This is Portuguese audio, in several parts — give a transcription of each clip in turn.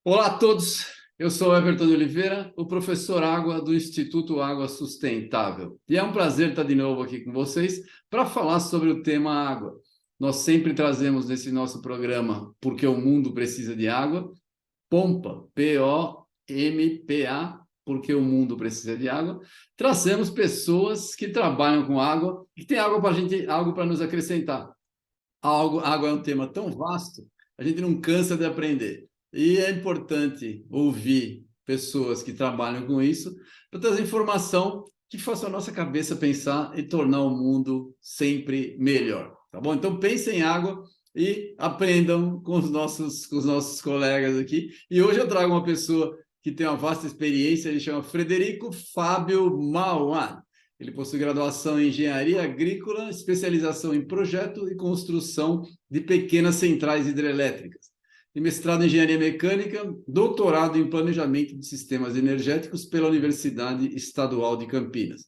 Olá a todos, eu sou Everton de Oliveira, o professor Água do Instituto Água Sustentável. E é um prazer estar de novo aqui com vocês para falar sobre o tema água. Nós sempre trazemos nesse nosso programa Porque o Mundo Precisa de Água, POMPA, P-O-M-P-A, Porque o Mundo Precisa de Água. Trazemos pessoas que trabalham com água e que têm água para a gente, algo para nos acrescentar. Água é um tema tão vasto, a gente não cansa de aprender. E é importante ouvir pessoas que trabalham com isso para trazer informação que faça a nossa cabeça pensar e tornar o mundo sempre melhor. Tá bom? Então pensem em água e aprendam com os nossos colegas aqui. E hoje eu trago uma pessoa que tem uma vasta experiência, ele chama Frederico Fábio Mauad. Ele possui graduação em Engenharia Agrícola, especialização em projeto e construção de pequenas centrais hidrelétricas. Tem mestrado em Engenharia Mecânica, doutorado em Planejamento de Sistemas Energéticos pela Universidade Estadual de Campinas.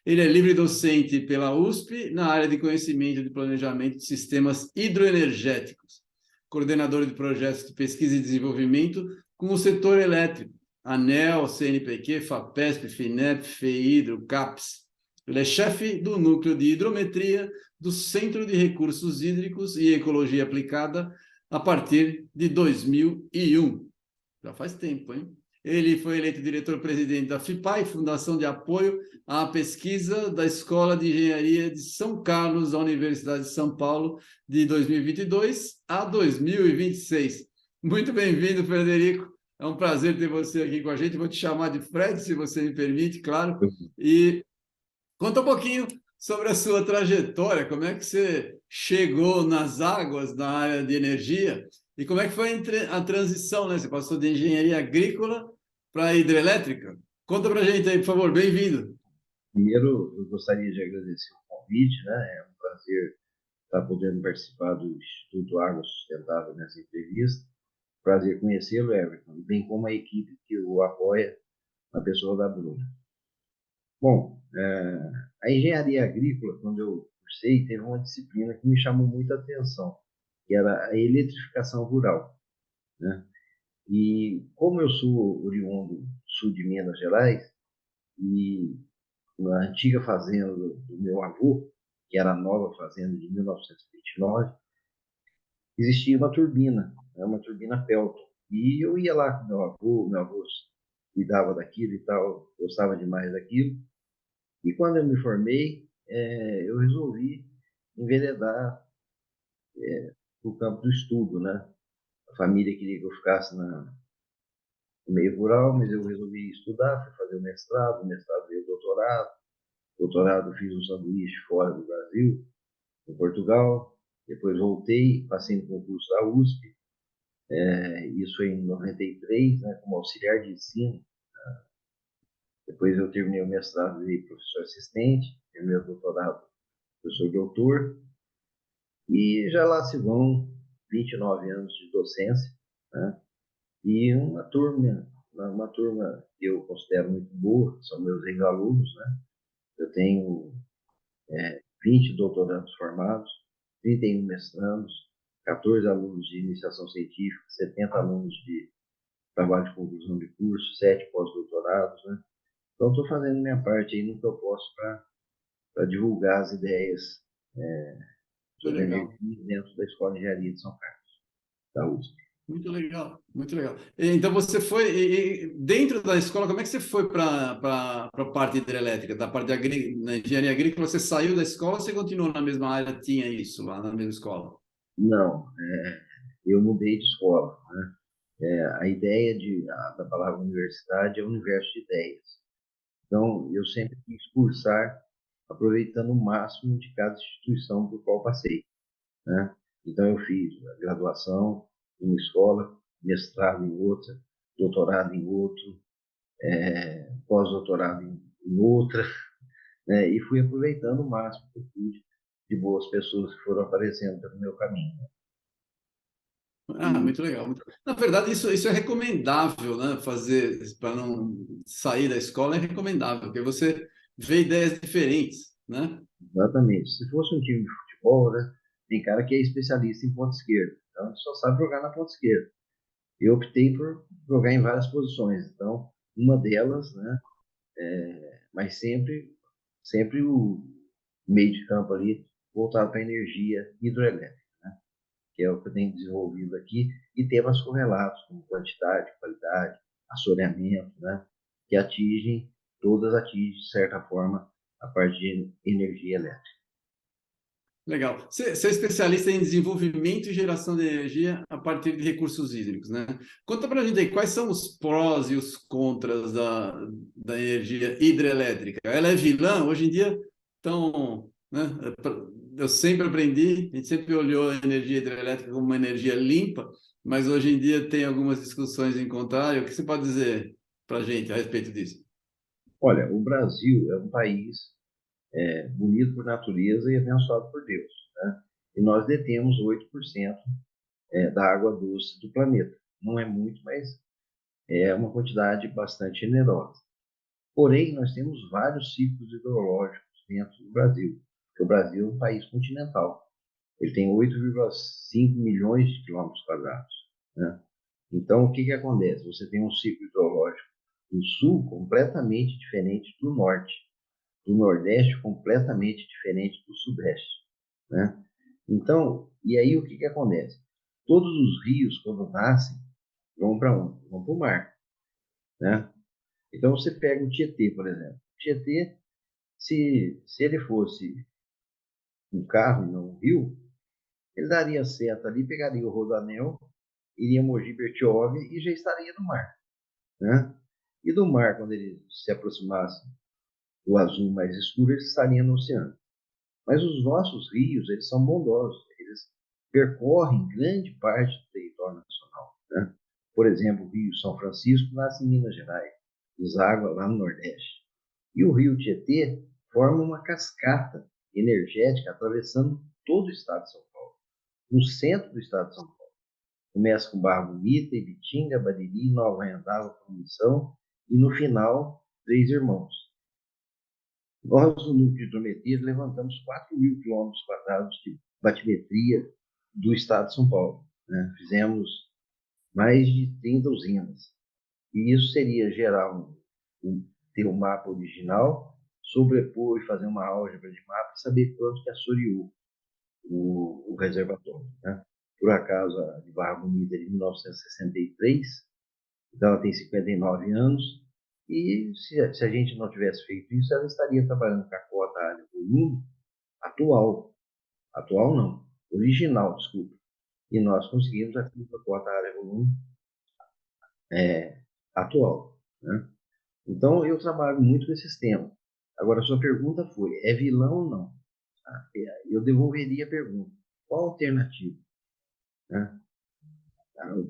Ele é livre docente pela USP na área de Conhecimento de Planejamento de Sistemas Hidroenergéticos, coordenador de projetos de pesquisa e desenvolvimento com o setor elétrico, ANEEL, CNPq, FAPESP, FINEP, FEHIDRO, CAPES. Ele é chefe do Núcleo de Hidrometria do Centro de Recursos Hídricos e Ecologia Aplicada a partir de 2001. Já faz tempo, hein? Ele foi eleito diretor-presidente da FIPAI, Fundação de Apoio à Pesquisa da Escola de Engenharia de São Carlos, da Universidade de São Paulo, de 2022 a 2026. Muito bem-vindo, Frederico. É um prazer ter você aqui com a gente. Vou te chamar de Fred, se você me permite, claro. E conta um pouquinho sobre a sua trajetória, como é que você chegou nas águas na área de energia e como é que foi a transição, né? Você passou de engenharia agrícola para hidrelétrica. Conta para a gente aí, por favor, bem-vindo. Primeiro, eu gostaria de agradecer o convite, né? É um prazer estar podendo participar do Instituto Água Sustentável nessa entrevista. Prazer conhecê-lo, Everton, bem como a equipe que o apoia, na pessoa da Bruna. Bom, a engenharia agrícola, quando eu cursei, teve uma disciplina que me chamou muita atenção, que era a eletrificação rural, né? E como eu sou oriundo do sul de Minas Gerais, e na antiga fazenda do meu avô, que era a nova fazenda de 1929, existia uma turbina, né, uma turbina Pelton. E eu ia lá com meu avô cuidava daquilo e tal, gostava demais daquilo. E quando eu me formei, eu resolvi enveredar no campo do estudo, né? A família queria que eu ficasse no meio rural, mas eu resolvi estudar, fui fazer o mestrado veio o doutorado fiz um sanduíche fora do Brasil, em Portugal, depois voltei, passei no concurso da USP, isso em 93, né, como auxiliar de ensino. Depois eu terminei o mestrado de professor assistente, terminei o doutorado professor doutor, e já lá se vão 29 anos de docência, né? E uma turma que eu considero muito boa, são meus ex-alunos, né? Eu tenho 20 doutorandos formados, 31 mestrandos, 14 alunos de iniciação científica, 70 alunos de trabalho de conclusão de curso, 7 pós-doutorados, né? Então, estou fazendo minha parte aí no que eu posso para divulgar as ideias sobre energia dentro da Escola de Engenharia de São Carlos, da USP. Muito legal, muito legal. Então você foi, dentro da escola, como é que você foi para a parte hidrelétrica, da parte na engenharia agrícola, você saiu da escola ou você continuou na mesma área, tinha isso lá na mesma escola? Não, eu mudei de escola, né? A ideia da palavra universidade é um universo de ideias. Então, eu sempre quis cursar aproveitando o máximo de cada instituição por qual passei, né? Então, eu fiz a graduação em uma escola, mestrado em outra, doutorado em outro, pós-doutorado em outra, né? E fui aproveitando o máximo que eu pude de boas pessoas que foram aparecendo pelo meu caminho. Ah, muito legal. Na verdade, isso é recomendável, né? Fazer para não sair da escola é recomendável, porque você vê ideias diferentes, né? Exatamente. Se fosse um time de futebol, né, tem cara que é especialista em ponta esquerda, então ele só sabe jogar na ponta esquerda. Eu optei por jogar em várias posições, então uma delas, né, mas sempre o meio de campo ali voltado para a energia hidroelétrica, né, que é o que eu tenho desenvolvido aqui, e temas correlatos, como quantidade, qualidade, assoreamento, né, que atingem, de certa forma, a parte de energia elétrica. Legal. Você é especialista em desenvolvimento e geração de energia a partir de recursos hídricos, né? Conta para a gente aí, quais são os prós e os contras da energia hidrelétrica? Ela é vilã? Hoje em dia, então, né? Eu sempre aprendi, a gente sempre olhou a energia hidrelétrica como uma energia limpa, mas hoje em dia tem algumas discussões em contrário. O que você pode dizer para a gente a respeito disso? Olha, o Brasil é um país bonito por natureza e abençoado por Deus, né? E nós detemos 8% da água doce do planeta. Não é muito, mas é uma quantidade bastante generosa. Porém, nós temos vários ciclos hidrológicos dentro do Brasil, porque o Brasil é um país continental. Ele tem 8,5 milhões de quilômetros quadrados, né? Então, o que que acontece? Você tem um ciclo hidrológico do sul completamente diferente do norte, do Nordeste completamente diferente do Sudeste, né? Então, e aí o que que acontece? Todos os rios, quando nascem, vão para onde? Vão para o mar, né? Então, você pega o Tietê, por exemplo. O Tietê, se ele fosse um carro e não um rio, ele daria seta ali, pegaria o Rodoanel, iria Mogi Bertioga e já estaria no mar, né? E do mar, quando ele se aproximasse do azul mais escuro, ele estaria no oceano. Mas os nossos rios, eles são bondosos, eles percorrem grande parte do território nacional, né? Por exemplo, o Rio São Francisco nasce em Minas Gerais, deságua lá no Nordeste. E o Rio Tietê forma uma cascata energética atravessando todo o estado de São Paulo, no centro do estado de São Paulo. Começa com Barra Bonita, Ibitinga, Bariri, Nova Anhanguera, Promissão e no final, Três Irmãos. Nós, no núcleo de hidrometria, levantamos 4.000 quilômetros quadrados de batimetria do estado de São Paulo, né? Fizemos mais de 30 usinas. E isso seria gerar ter um mapa original, sobrepor e fazer uma álgebra de mapa e saber quanto que assoreou o reservatório, né? Por acaso, a de Barra Bonita é de 1963, então ela tem 59 anos, e se a gente não tivesse feito isso, ela estaria trabalhando com a cota área volume atual. Atual não, original, desculpa. E nós conseguimos aqui com a cota área volume atual, né? Então, eu trabalho muito com esse sistema. Agora, a sua pergunta foi, é vilão ou não? Eu devolveria a pergunta. Qual a alternativa? Né?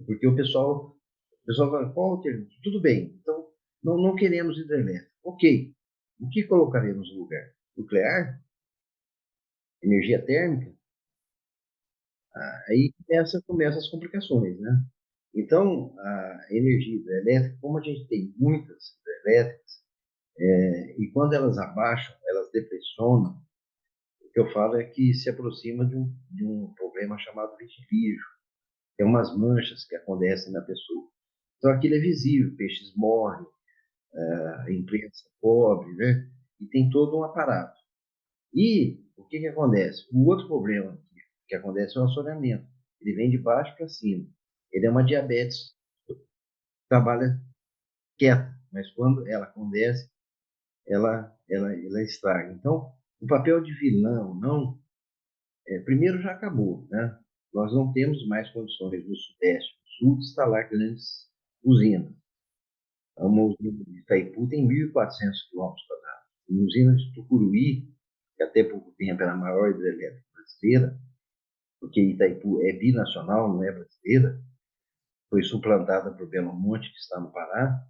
Porque o pessoal fala, qual a alternativa? Tudo bem, então não queremos hidrelétrica. Ok, o que colocaremos no lugar? Nuclear? Energia térmica? Aí começa as complicações, né? Então, a energia hidrelétrica, como a gente tem muitas hidrelétricas, e quando elas abaixam, elas depressionam, o que eu falo é que se aproxima de um problema chamado vitíligo, que é umas manchas que acontecem na pessoa. Então, aquilo é visível, peixes morrem, a imprensa cobre, né? E tem todo um aparato. E o que que acontece? O outro problema que acontece é o assoreamento. Ele vem de baixo para cima. Ele é uma diabetes, trabalha quieta, mas quando ela acontece, ela estraga. Então, o papel de vilão, não, primeiro já acabou, né? Nós não temos mais condições no Sudeste, no Sul, de instalar grandes usinas. Uma usina de Itaipu tem 1.400 quilômetros quadrados. Uma usina de Tucuruí, que até pouco tempo era a maior hidrelétrica brasileira, porque Itaipu é binacional, não é brasileira, foi suplantada por Belo Monte, que está no Pará,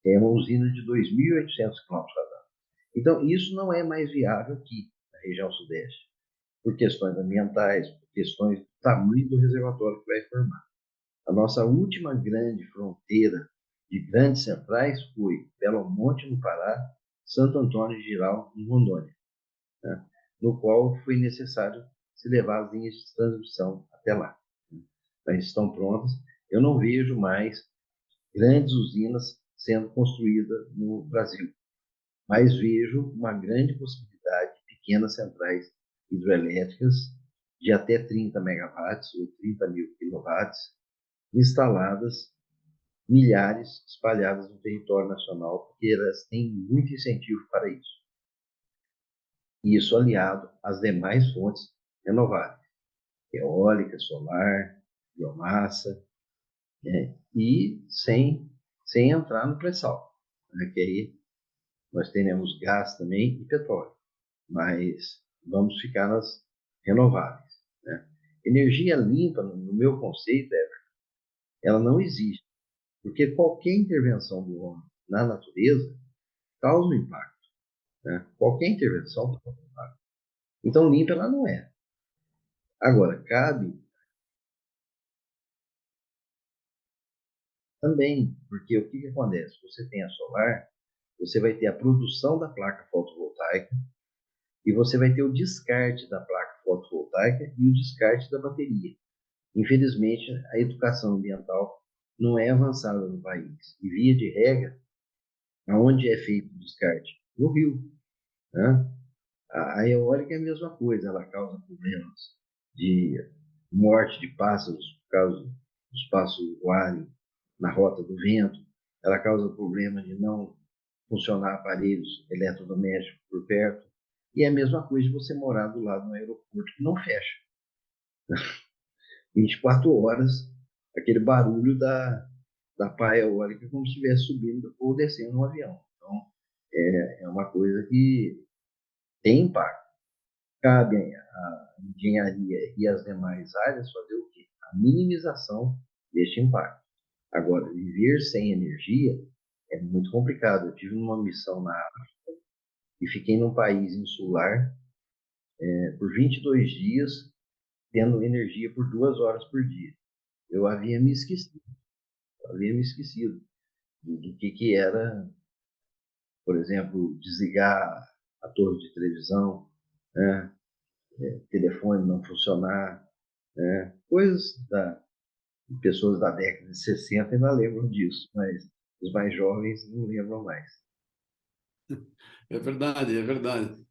é uma usina de 2.800 quilômetros quadrados. Então, isso não é mais viável aqui, na região Sudeste, por questões ambientais, por questões do tamanho do reservatório que vai formar. A nossa última grande fronteira de grandes centrais foi Belo Monte, no Pará, Santo Antônio de Giral, em Rondônia, né? No qual foi necessário se levar as linhas de transmissão até lá. Elas estão prontas. Eu não vejo mais grandes usinas sendo construídas no Brasil, mas vejo uma grande possibilidade de pequenas centrais hidrelétricas de até 30 megawatts ou 30 mil quilowatts instaladas, milhares espalhadas no território nacional, porque elas têm muito incentivo para isso. Isso aliado às demais fontes renováveis, eólica, solar, biomassa, né? E sem entrar no pré-sal, né? Que aí nós teremos gás também e petróleo, mas vamos ficar nas renováveis, né? Energia limpa, no meu conceito, ela não existe, porque qualquer intervenção do homem na natureza causa um impacto, né? Qualquer intervenção causa um impacto. Então, limpa ela não é. Agora, cabe também, porque o que, que acontece? Você tem a solar, você vai ter a produção da placa fotovoltaica e você vai ter o descarte da placa fotovoltaica e o descarte da bateria. Infelizmente, a educação ambiental não é avançada no país. E, via de regra, aonde é feito o descarte? No rio, né? A eólica é a mesma coisa, ela causa problemas de morte de pássaros por causa dos pássaros voarem na rota do vento, ela causa problema de não funcionar aparelhos eletrodomésticos por perto, e é a mesma coisa de você morar do lado do aeroporto que não fecha. 24 horas, aquele barulho da pá eólica como se estivesse subindo ou descendo um avião. Então, é uma coisa que tem impacto. Cabe à engenharia e às demais áreas fazer o quê? A minimização deste impacto. Agora, viver sem energia é muito complicado. Eu tive uma missão na África e fiquei num país insular por 22 dias, tendo energia por 2 horas por dia. Eu havia me esquecido do que era, por exemplo, desligar a torre de televisão, né? Telefone não funcionar, né? Coisas da pessoas da década de 60 ainda lembram disso, mas os mais jovens não lembram mais. É verdade, é verdade.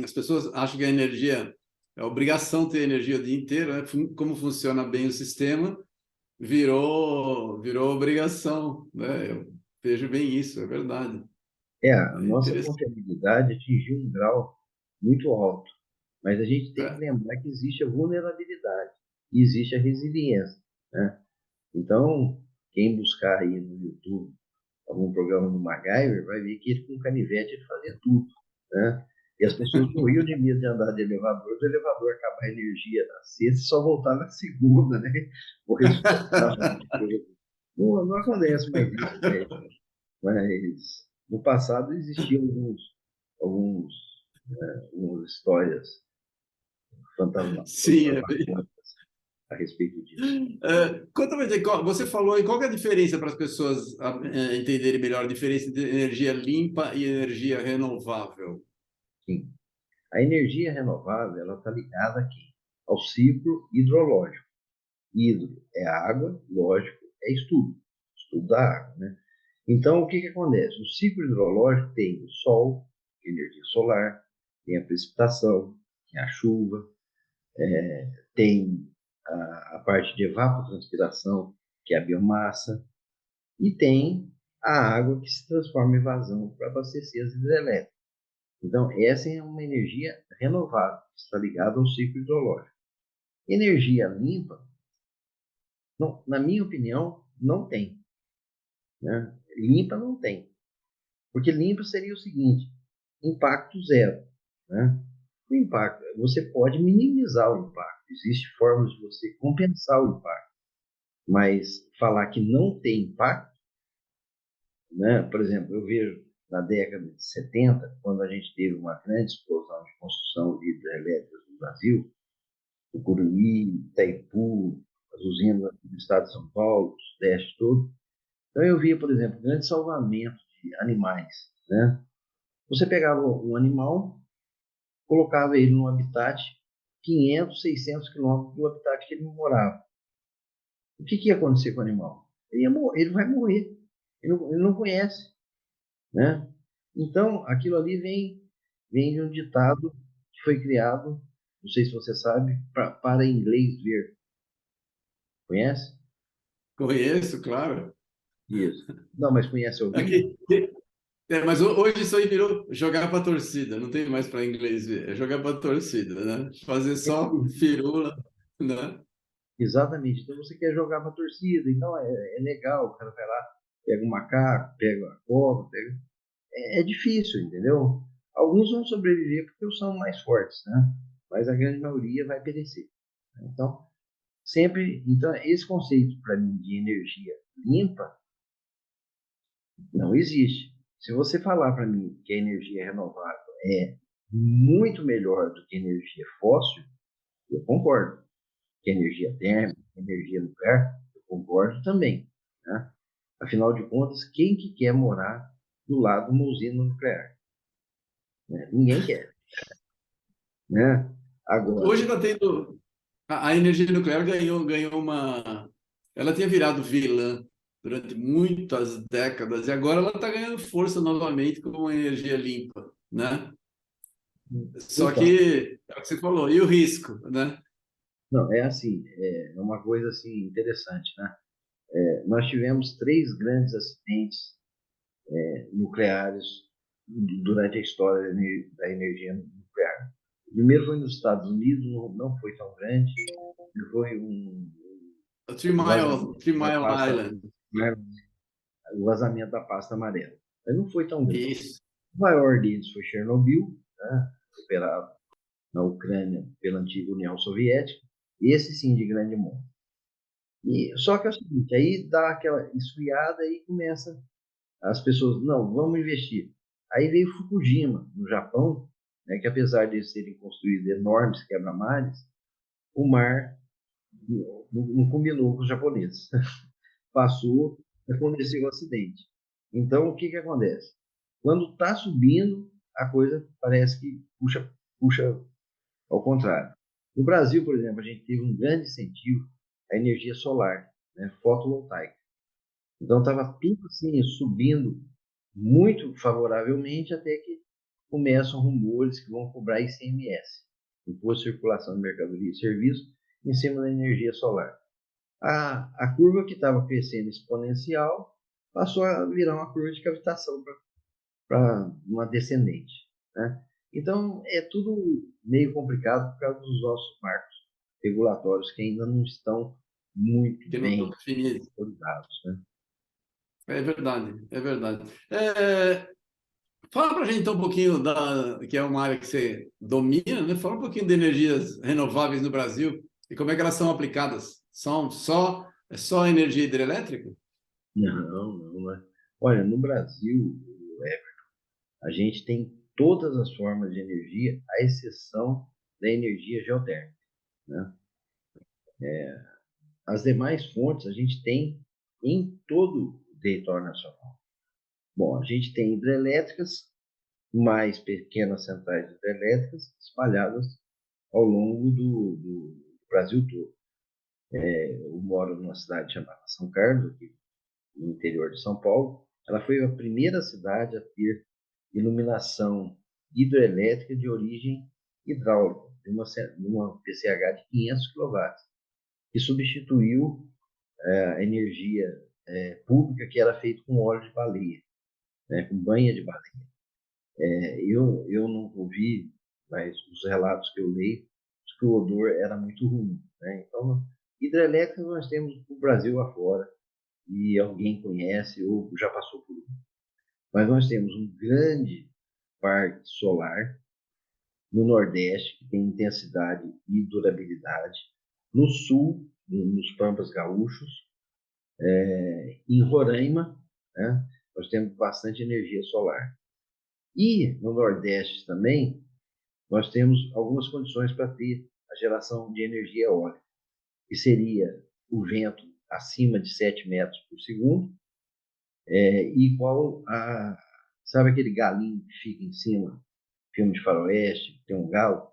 As pessoas acham que a energia é obrigação ter energia o dia inteiro, né? Como funciona bem o sistema, virou obrigação, né? Eu vejo bem isso, é verdade. A É nossa interessante. confiabilidade atingiu um grau muito alto, mas a gente tem que É. lembrar que existe a vulnerabilidade e existe a resiliência, né? Então, quem buscar aí no YouTube algum programa do MacGyver vai ver que ele com canivete ele fazia tudo, né? E as pessoas morriam de medo de andar de elevador, do elevador acabar a energia na sexta e só voltar na segunda, né? O resultado não acontece mais isso, mas no passado existiam alguns, algumas histórias Sim, é bem. fantasmagóricas a respeito disso. Conta pra gente, você falou aí, qual que é a diferença para as pessoas entenderem melhor a diferença entre energia limpa e energia renovável? Sim. A energia renovável ela está ligada aqui ao ciclo hidrológico. Hidro é água, lógico, é estudo da água, né? Então, o que, que acontece? O ciclo hidrológico tem o sol, energia solar, tem a precipitação, tem a chuva, tem a parte de evapotranspiração, que é a biomassa, e tem a água que se transforma em vazão para abastecer as hidrelétricas. Então, essa é uma energia renovável, que está ligada ao ciclo hidrológico. Energia limpa, não, na minha opinião, não tem. Né? Limpa não tem. Porque limpa seria o seguinte: impacto zero. Né? O impacto, você pode minimizar o impacto. Existem formas de você compensar o impacto. Mas falar que não tem impacto, né? Por exemplo, eu vejo na década de 70, quando a gente teve uma grande explosão de construção de hidrelétricas no Brasil, o Curuí, Itaipu, as usinas do estado de São Paulo, o Sudeste todo. Então eu via, por exemplo, grande salvamento de animais, né? Você pegava um animal, colocava ele num habitat 500, 600 quilômetros do habitat que ele morava. O que ia acontecer com o animal? Ele vai morrer. Ele não conhece, né? Então, aquilo ali vem de um ditado que foi criado, não sei se você sabe, para inglês ver. Conhece? Conheço, claro. Isso. Não, mas conhece alguém? Aqui, mas hoje isso aí virou jogar para torcida, não tem mais para inglês ver, é jogar para torcida, né? Fazer só firula, né? Exatamente. Então você quer jogar para torcida, então é legal, o cara vai lá, pega um macaco, pega a cobra, pega. É difícil, entendeu? Alguns vão sobreviver porque são mais fortes, né? Mas a grande maioria vai perecer. Então, então esse conceito para mim de energia limpa não existe. Se você falar para mim que a energia renovável é muito melhor do que energia fóssil, eu concordo. Que energia térmica, energia nuclear, eu concordo também, né? Afinal de contas, quem que quer morar do lado de uma usina nuclear? Né? Ninguém quer, né? Agora, Hoje está tendo a energia nuclear ganhou uma, ela tinha virado vilã durante muitas décadas e agora ela está ganhando força novamente como uma energia limpa, né? Só então, que é o que você falou, e o risco, né? não, é assim, é uma coisa assim interessante, né? Nós tivemos três grandes acidentes nucleares durante a história da energia nuclear. O primeiro foi nos Estados Unidos, não foi tão grande, foi O o vazamento Three da Mile pasta, Island. né? O vazamento da pasta amarela. Mas não foi tão grande. Isso. O maior deles foi Chernobyl, né? Operado na Ucrânia pela antiga União Soviética. Esse sim de grande monta. Só que é o seguinte, aí dá aquela esfriada e começa as pessoas, não, vamos investir. Aí veio Fukushima, no Japão, né, que apesar de eles terem construído enormes quebra-mares, o mar não combinou com os japoneses. Passou, aconteceu o acidente. Então, o que que acontece? Quando está subindo, a coisa parece que puxa ao contrário. No Brasil, por exemplo, a gente teve um grande incentivo à energia solar, né, fotovoltaica. Então, estava tudo assim, subindo muito favoravelmente, até que começam rumores que vão cobrar ICMS, Imposto de Circulação de Mercadoria e Serviços, em cima da energia solar. A curva que estava crescendo exponencial passou a virar uma curva de cavitação para uma descendente, né? Então, é tudo meio complicado por causa dos nossos marcos regulatórios que ainda não estão muito Que não estão bem definidos. consolidados, né? É verdade, é verdade. Fala para a gente então um pouquinho que é uma área que você domina, né? Fala um pouquinho de energias renováveis no Brasil e como é que elas são aplicadas. É só energia hidrelétrica? Não, não, né? Olha, no Brasil, a gente tem todas as formas de energia, à exceção da energia geotérmica, né? As demais fontes a gente tem em todo o território nacional. Bom, a gente tem hidrelétricas, mais pequenas centrais hidrelétricas espalhadas ao longo do Brasil todo. Eu moro numa cidade chamada São Carlos, aqui no interior de São Paulo. Ela foi a primeira cidade a ter iluminação hidrelétrica de origem hidráulica, de uma PCH de 500 kW, que substituiu a energia pública que era feita com óleo de baleia, né, com banha de baleia. Eu não ouvi, mas os relatos que eu leio, que o odor era muito ruim, né? Então, hidrelétrica nós temos o Brasil afora, e alguém conhece ou já passou por isso. Mas nós temos um grande parque solar no Nordeste, que tem intensidade e durabilidade. No Sul, nos Pampas Gaúchos, em Roraima, né, nós temos bastante energia solar. E no Nordeste também, nós temos algumas condições para ter a geração de energia eólica, que seria o vento acima de 7 metros por segundo, igual a Sabe aquele galinho que fica em cima, filme de faroeste, que tem um galo?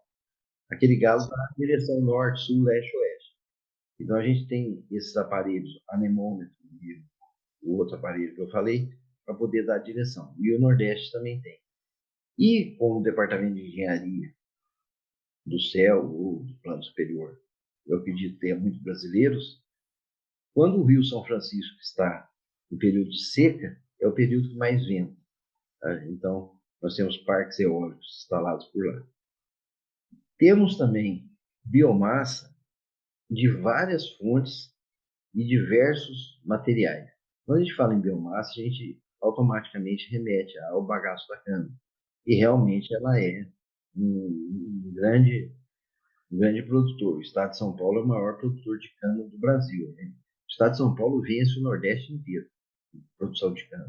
Aquele galo está na direção norte, sul, leste, oeste. Então a gente tem esses aparelhos, anemômetro e o outro aparelho que eu falei, para poder dar direção. E o Nordeste também tem. E como o Departamento de Engenharia do Céu ou do Plano Superior, eu acredito que tenha muitos brasileiros, quando o Rio São Francisco está em período de seca, é o período que mais venta. Tá? Então, nós temos parques eólicos instalados por lá. Temos também biomassa de várias fontes e diversos materiais. Quando a gente fala em biomassa, a gente automaticamente remete ao bagaço da cana. E realmente ela é um grande produtor. O estado de São Paulo é o maior produtor de cana do Brasil. Né? O estado de São Paulo vence o Nordeste inteiro, produção de cana.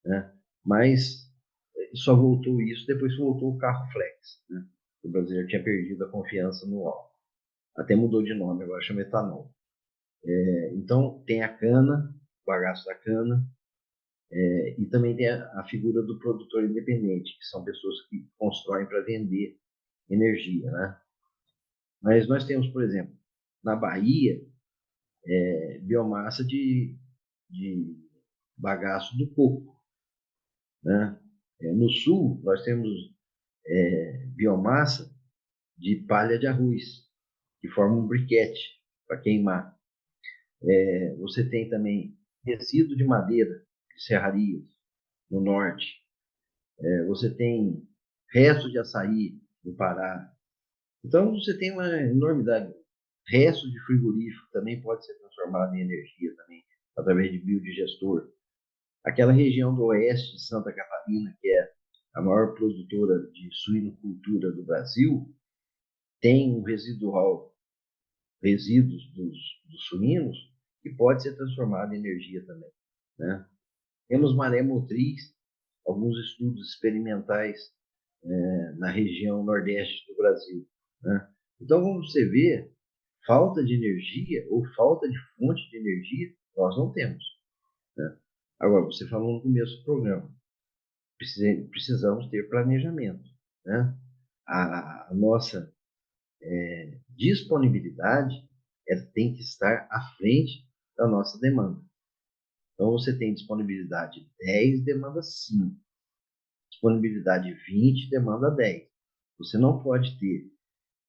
Né? Mas só voltou isso depois que voltou o carro flex. Né? O brasileiro tinha perdido a confiança no álcool. Até mudou de nome, agora chama etanol. Então, tem a cana, o bagaço da cana, e também tem a figura do produtor independente, que são pessoas que constroem para vender energia. Né? Mas nós temos, por exemplo, na Bahia, biomassa de bagaço do coco. Né? No sul, nós temos biomassa de palha de arroz, que forma um briquete para queimar. Você tem também resíduo de madeira de serrarias no norte. Você tem restos de açaí no Pará. Então, você tem uma enormidade. Restos de frigorífico também pode ser transformado em energia também, através de biodigestor. Aquela região do oeste de Santa Catarina, que é a maior produtora de suinocultura do Brasil, tem um residual, resíduos dos suínos, que pode ser transformado em energia também. Né? Temos maré motriz, alguns estudos experimentais na região nordeste do Brasil. Né? Então, como você vê, falta de energia ou falta de fonte de energia, nós não temos. Né? Agora, você falou no começo do programa, precisamos ter planejamento. Né? A nossa disponibilidade tem que estar à frente da nossa demanda. Então, você tem disponibilidade 10, demanda 5. Disponibilidade 20, demanda 10. Você não pode ter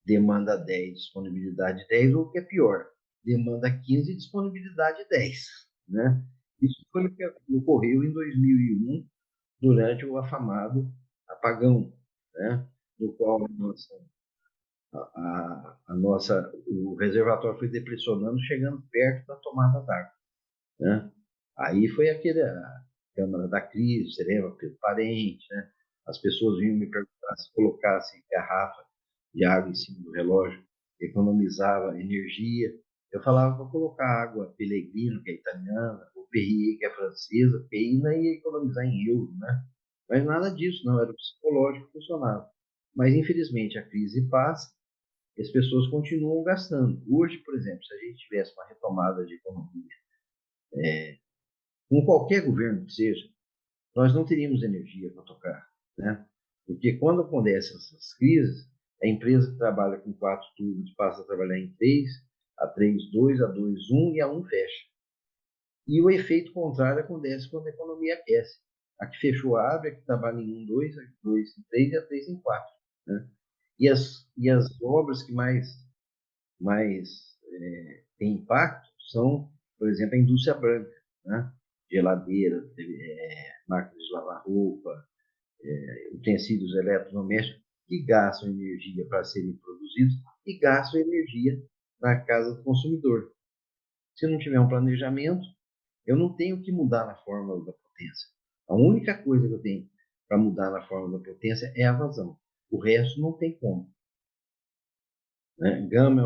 demanda 10, disponibilidade 10, ou o que é pior, demanda 15 e disponibilidade 10. Né? Isso foi o que ocorreu em 2001, durante o afamado apagão, né? No qual o reservatório foi depressionando, chegando perto da tomada d'água. Né? Aí foi a Câmara da Crise, você lembra, Pedro Parente, né? As pessoas vinham me perguntar se colocasse garrafa de água em cima do relógio, economizava energia. Eu falava para colocar água Pellegrino, que é italiana, ou Perrier, que é francesa, porque aí não ia economizar em euro, né? Mas nada disso, não, era o psicológico que funcionava. Mas, infelizmente, a crise passa e as pessoas continuam gastando. Hoje, por exemplo, se a gente tivesse uma retomada de economia, com qualquer governo que seja, nós não teríamos energia para tocar, né? Porque quando acontecem essas crises, a empresa que trabalha com 4 turnos passa a trabalhar em 3, a 3, 2, a 2, 1 e a 1 fecha. E o efeito contrário acontece quando a economia aquece. A que fechou abre, a que trabalha em 1, 2, a 2 em 3 e a 3 em 4. Né? E as obras que mais têm impacto são, por exemplo, a indústria branca, né? Geladeira, máquinas de lavar roupa, utensílios eletrodomésticos, que gastam energia para serem produzidos e gastam energia na casa do consumidor. Se não tiver um planejamento, eu não tenho que mudar na fórmula da potência. A única coisa que eu tenho para mudar na fórmula da potência é a vazão. O resto não tem como. Né? Gama é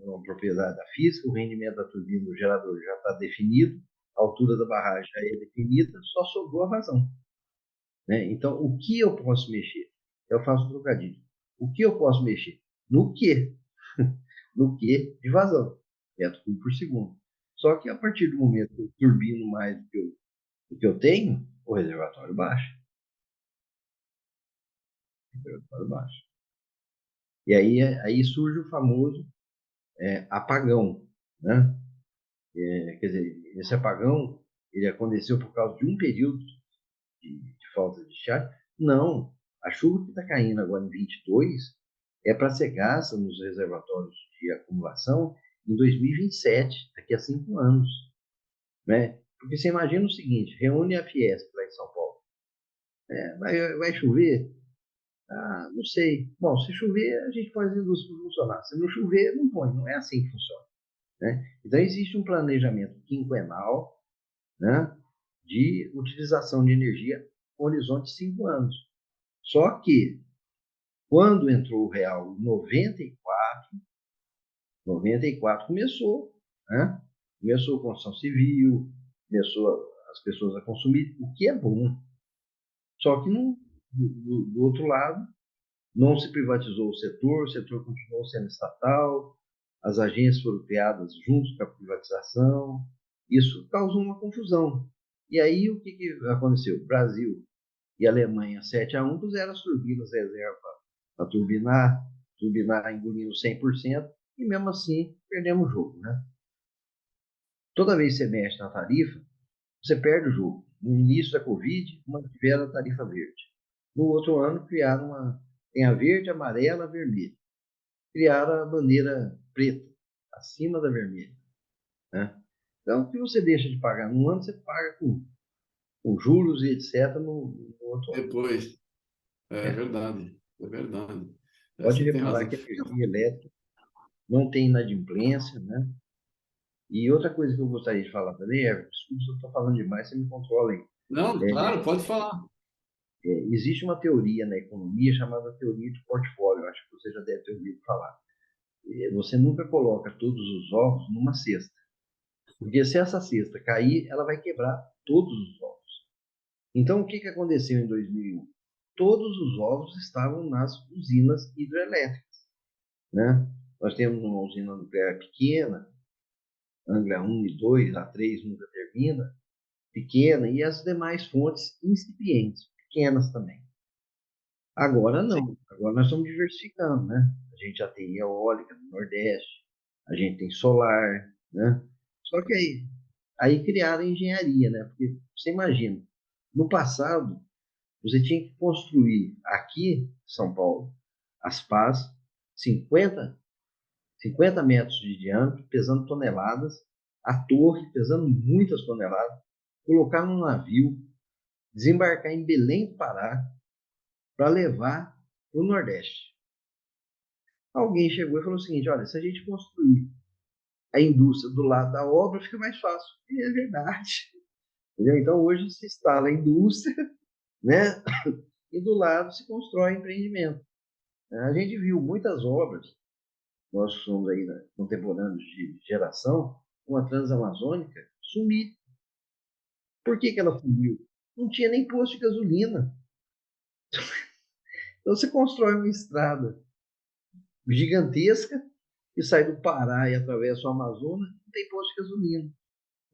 uma propriedade da física, o rendimento da turbina do gerador já está definido, a altura da barragem já é definida, só sobrou a vazão. Né? Então, o que eu posso mexer? Eu faço um trocadilho. O que eu posso mexer? No que? No que de vazão. Metro cúbico por segundo. Só que a partir do momento que eu turbino mais do que eu tenho, o reservatório baixa. Temperatura baixa. E aí surge o famoso apagão, né? Quer dizer, esse apagão ele aconteceu por causa de um período de falta de chá? Não. A chuva que está caindo agora em 22 é para ser gasta nos reservatórios de acumulação em 2027, daqui a 5 anos. Né? Porque você imagina o seguinte, reúne a Fiesp lá em São Paulo. Vai chover? Ah, não sei. Bom, se chover, a gente faz a indústria funcionar. Se não chover, não põe. Não é assim que funciona. Né? Então, existe um planejamento quinquenal, né, de utilização de energia com horizonte de 5 anos. Só que, quando entrou o real em 94 começou, né? Começou a construção civil, começou as pessoas a consumir, o que é bom. Só que do outro lado, não se privatizou o setor continuou sendo estatal, as agências foram criadas junto com a privatização, isso causou uma confusão. E aí o que aconteceu? Brasil e Alemanha 7-1 puseram as turbinas reserva para turbinar engolindo 100%, e mesmo assim perdemos o jogo. Né? Toda vez que você mexe na tarifa, você perde o jogo. No início da Covid, mantiveram a tarifa verde. No outro ano, tem a verde, amarela, vermelha. Criaram a bandeira preta, acima da vermelha. Né? Então, o que você deixa de pagar num ano, você paga com juros e etc. no outro ano. Depois. É É. verdade. É verdade. Pode Você tem reparar razão. que a energia elétrica não tem inadimplência, né? E outra coisa que eu gostaria de falar também, Everton, desculpa se eu estou falando demais, você me controla aí. Não, claro, pode falar. Existe uma teoria na economia chamada teoria de portfólio, acho que você já deve ter ouvido falar. Você nunca coloca todos os ovos numa cesta, porque se essa cesta cair, ela vai quebrar todos os ovos. Então, o que aconteceu em 2001? Todos os ovos estavam nas usinas hidrelétricas. Né? Nós temos uma usina nuclear pequena, Angra 1 e 2, a 3 nunca termina, pequena, e as demais fontes incipientes, pequenas também. Agora não, agora nós estamos diversificando, né? A gente já tem eólica no Nordeste, a gente tem solar, né? Só que aí criaram a engenharia, né? Porque você imagina, no passado, você tinha que construir aqui em São Paulo as pás 50, 50 metros de diâmetro, pesando toneladas, a torre pesando muitas toneladas, colocar num navio, desembarcar em Belém do Pará para levar para o Nordeste. Alguém chegou e falou o seguinte: olha, se a gente construir a indústria do lado da obra, fica mais fácil. E é verdade. Entendeu? Então, hoje se instala a indústria, né? E do lado se constrói empreendimento. A gente viu muitas obras, nós somos aí, né, contemporâneos de geração, com a Transamazônica sumir. Por que ela sumiu? Não tinha nem posto de gasolina. Então você constrói uma estrada gigantesca que sai do Pará e atravessa o Amazonas, não tem posto de gasolina.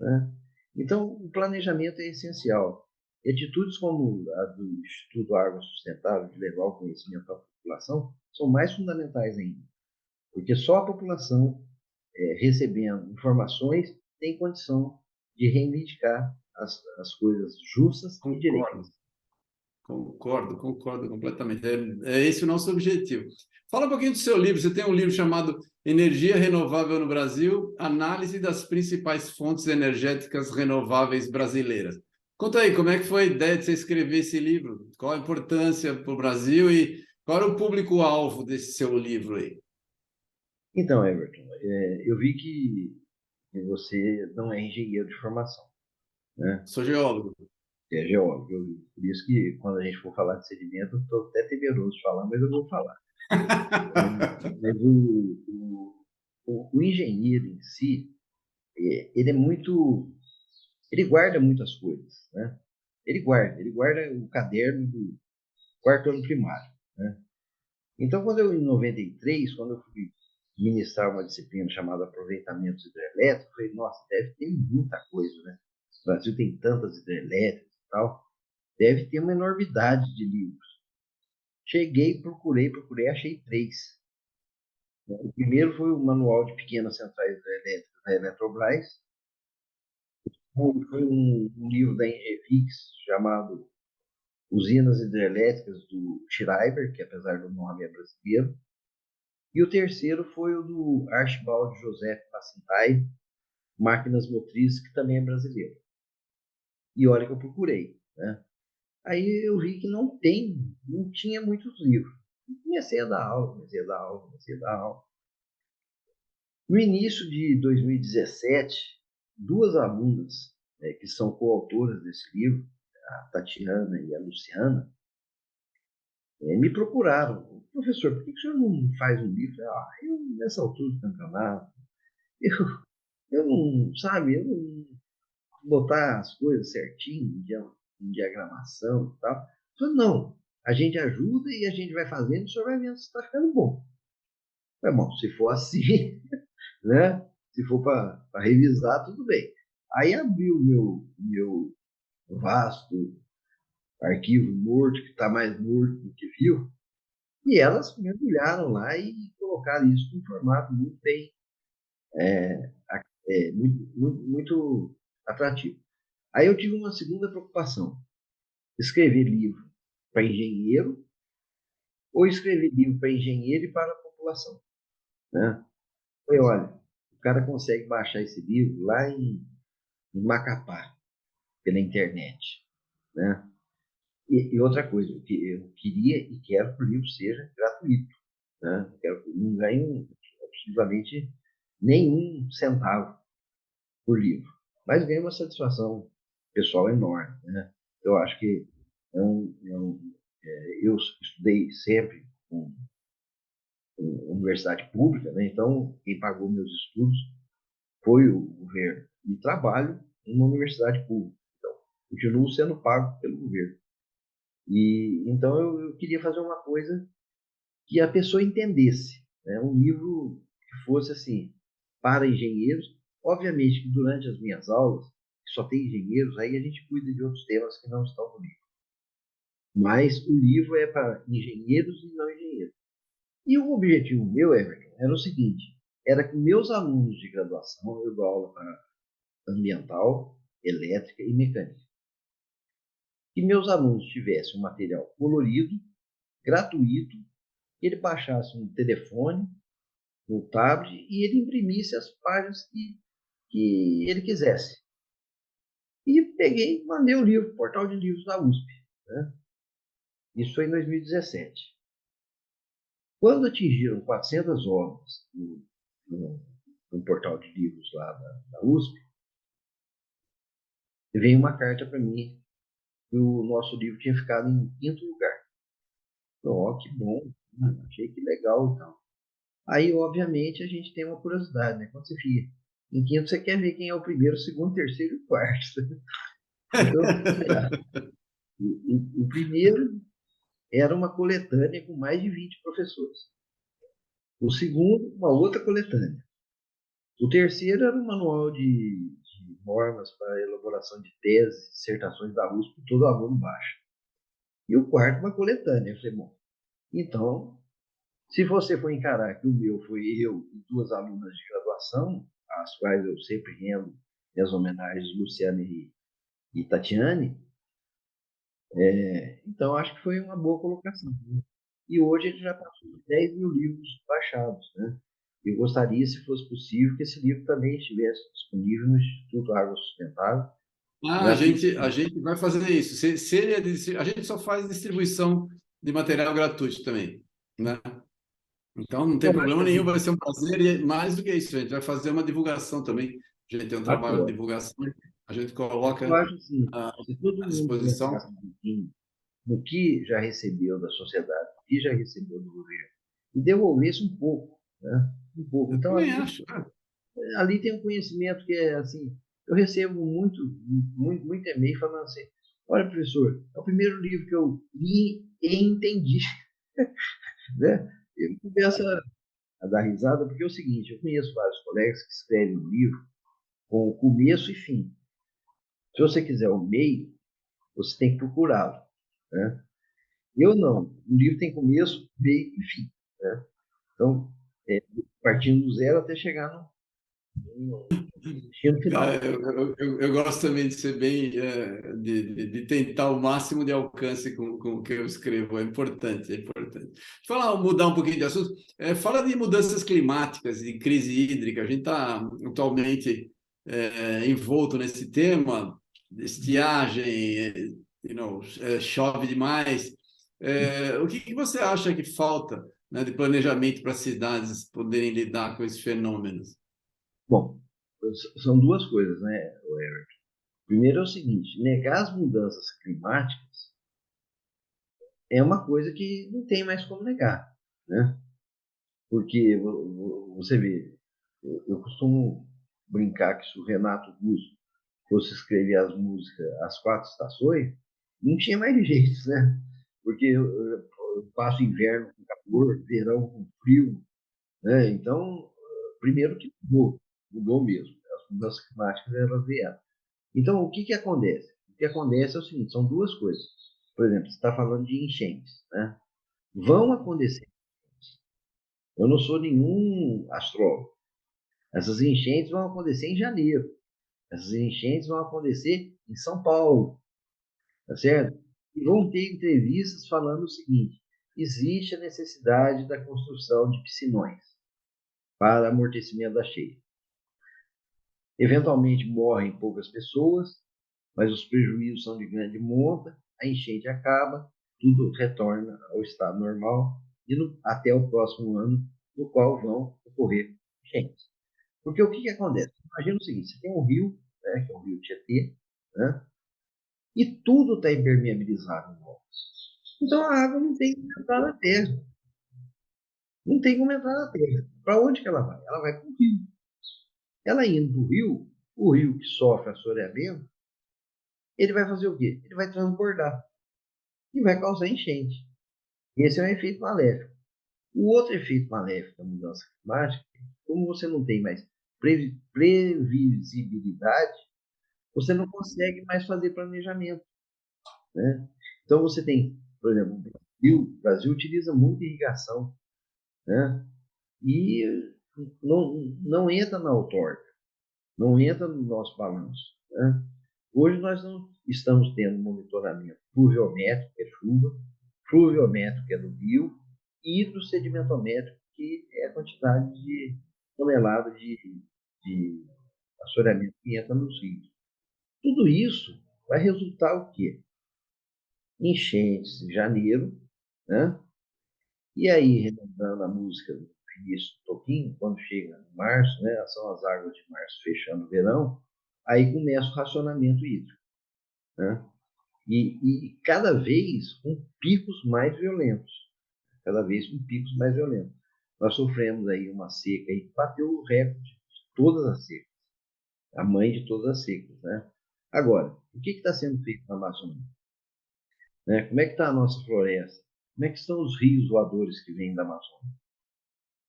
Né? Então, o planejamento é essencial. E atitudes como a do Instituto Água Sustentável, de levar o conhecimento à população, são mais fundamentais ainda. Porque só a população, recebendo informações, tem condição de reivindicar as coisas justas e Concordo. direitas. Concordo completamente. É esse o nosso objetivo. Fala um pouquinho do seu livro. Você tem um livro chamado Energia Renovável no Brasil, Análise das principais fontes energéticas renováveis brasileiras. Conta aí, como é que foi a ideia de você escrever esse livro? Qual a importância para o Brasil e qual era o público-alvo desse seu livro aí? Então, Everton, eu vi que você não é engenheiro de formação, né? Sou geólogo. É geólogo. Por isso que quando a gente for falar de sedimento, eu estou até temeroso de falar, mas eu vou falar. Mas o engenheiro em si, ele é muito, ele guarda muitas coisas, né? Ele guarda o caderno do quarto ano primário, né? Então, em 93, quando eu fui ministrar uma disciplina chamada Aproveitamentos Hidrelétricos, eu falei, nossa, deve ter muita coisa, né? O Brasil tem tantas hidrelétricas e tal, deve ter uma enormidade de livros. Cheguei, procurei, achei três. O primeiro foi o Manual de Pequenas Centrais Elétricas da Eletrobras. Foi um livro da Engevix chamado Usinas Hidrelétricas do Schreiber, que apesar do nome é brasileiro. E o terceiro foi o do Archibald Joseph Passentai, Máquinas Motrizes, que também é brasileiro. E olha que eu procurei, né? Aí eu vi que não tinha muitos livros. Comecei a dar aula, comecei a dar aula, comecei a dar aula. No início de 2017, duas alunas, que são coautoras desse livro, a Tatiana e a Luciana, me procuraram. Professor, por que o senhor não faz um livro? Eu, nessa altura do campeonato, eu, eu não, sabe, eu não botar as coisas certinho, em diagramação e tal. Eu falei, não, a gente ajuda e a gente vai fazendo, o senhor vai vendo se está ficando bom. É bom, se for assim, né? Se for para revisar, tudo bem. Aí abri o meu vasto arquivo morto, que está mais morto do que vivo, e elas mergulharam lá e colocaram isso em formato muito bem, muito atrativo. Aí eu tive uma segunda preocupação: escrever livro para engenheiro ou escrever livro para engenheiro e para a população, né? Falei, olha, o cara consegue baixar esse livro lá em Macapá, pela internet, né? E outra coisa, eu queria e quero que o livro seja gratuito, né? Não ganho absolutamente nenhum centavo por livro, mas ganho uma satisfação pessoal enorme, né? Eu acho que eu estudei sempre com universidade pública, né? Então quem pagou meus estudos foi o governo e trabalho em uma universidade pública, então continuo sendo pago pelo governo. E então eu queria fazer uma coisa que a pessoa entendesse, né? Um livro que fosse assim para engenheiros. Obviamente que durante as minhas aulas, que só tem engenheiros, aí a gente cuida de outros temas que não estão no livro. Mas o livro é para engenheiros e não engenheiros. E o objetivo meu, Everton, era o seguinte: era que meus alunos de graduação, eu dou aula para ambiental, elétrica e mecânica, que meus alunos tivessem um material colorido, gratuito, que ele baixasse no telefone, no tablet e ele imprimisse as páginas que ele quisesse. E peguei, mandei o livro, Portal de Livros da USP, né? Isso foi em 2017. Quando atingiram 400 obras no portal de livros lá da USP, veio uma carta para mim que o nosso livro tinha ficado em quinto lugar. Ó, que bom, achei que legal então. Aí, obviamente, a gente tem uma curiosidade, né? Quando você fica em quinto, você quer ver quem é o primeiro, o segundo, o terceiro e o quarto. Então, o primeiro era uma coletânea com mais de 20 professores. O segundo, uma outra coletânea. O terceiro era um manual de normas para elaboração de teses, dissertações da USP, que todo aluno baixa. E o quarto, uma coletânea. Eu falei, bom, então, se você for encarar que o meu foi eu e duas alunas de graduação, às quais eu sempre rendo minhas homenagens, Luciane e Tatiane, então acho que foi uma boa colocação. E hoje ele já passou de 10 mil livros baixados, né? Eu gostaria, se fosse possível, que esse livro também estivesse disponível no Instituto Água Sustentável, A gratuitamente. gente vai fazer isso. Se ele a gente só faz distribuição de material gratuito também, né? Então não tem Eu acho que problema nenhum, vai assim, ser um prazer e mais do que isso, a gente vai fazer uma divulgação também. A gente tem um trabalho de agora, divulgação, a gente eu coloca acho assim, à se todo mundo disposição. pensasse um pouquinho no que já recebeu da sociedade, no que já recebeu do governo, e devolvesse um pouco, né? Um pouco. Eu Então, também acho. ali tem um conhecimento que é assim, eu recebo muito e-mail falando assim, olha, professor, é o primeiro livro que eu li e entendi, né? Eu começo a dar risada porque é o seguinte, eu conheço vários colegas que escrevem um livro com começo e fim. Se você quiser o meio, você tem que procurá-lo, né? Eu não. Um livro tem começo, meio e fim, né? Então, é, partindo do zero até chegar no destino Ah, final. eu gosto também de ser bem, de tentar o máximo de alcance com o que eu escrevo. É importante, é importante. Falar, mudar um pouquinho de assunto. Fala de mudanças climáticas, de crise hídrica. A gente está atualmente envolto nesse tema, de estiagem, chove demais. O que que você acha que falta, né, de planejamento para as cidades poderem lidar com esses fenômenos? Bom, são duas coisas, né, Eric? Primeiro é o seguinte, negar as mudanças climáticas é uma coisa que não tem mais como negar, né? Porque você vê, eu costumo brincar que se o Renato Russo fosse escrever as músicas As Quatro Estações, não tinha mais jeito, né? Porque eu passo inverno com calor, verão com frio, né? Então, primeiro que mudou mesmo. As mudanças climáticas, elas vieram. Então, o que que acontece? O que acontece é o seguinte, são duas coisas. Por exemplo, você está falando de enchentes, né? Vão acontecer. Eu não sou nenhum astrólogo. Essas enchentes vão acontecer em janeiro. Essas enchentes vão acontecer em São Paulo, tá certo? E vão ter entrevistas falando o seguinte: existe a necessidade da construção de piscinões para amortecimento da cheia. Eventualmente morrem poucas pessoas, mas os prejuízos são de grande monta, a enchente acaba, tudo retorna ao estado normal e até o próximo ano, no qual vão ocorrer enchentes. Porque o que, que acontece? Imagina o seguinte: você tem um rio, né, que é o rio Tietê, né, e tudo está impermeabilizado em volta. Então a água não tem como entrar na terra. Não tem como entrar na terra. Para onde que ela vai? Ela vai para o rio. Ela indo para o rio que sofre assoreamento, ele vai fazer o quê? Ele vai transbordar e vai causar enchente. Esse é um efeito maléfico. O outro efeito maléfico da mudança climática, como você não tem mais previsibilidade, você não consegue mais fazer planejamento, né? Então você tem, por exemplo, o Brasil utiliza muita irrigação, né? E não entra na outorga, não entra no nosso balanço, né? Hoje nós não estamos tendo monitoramento pluviométrico, que é chuva, fluviométrico, que é do rio, e hidrossedimentométrico, que é a quantidade de toneladas de assoreamento que entra nos rios. Tudo isso vai resultar o quê? Enchentes em janeiro, né? E aí, relembrando a música do Vinícius Toquinho, quando chega em março, né? São as águas de março fechando o verão, aí começa o racionamento hídrico, né? E cada vez com picos mais violentos, cada vez com picos mais violentos. Nós sofremos aí uma seca aí que bateu o recorde de todas as secas, a mãe de todas as secas, né? Agora, o que está sendo feito na Amazônia? Né? Como é que está a nossa floresta? Como é que estão os rios voadores que vêm da Amazônia?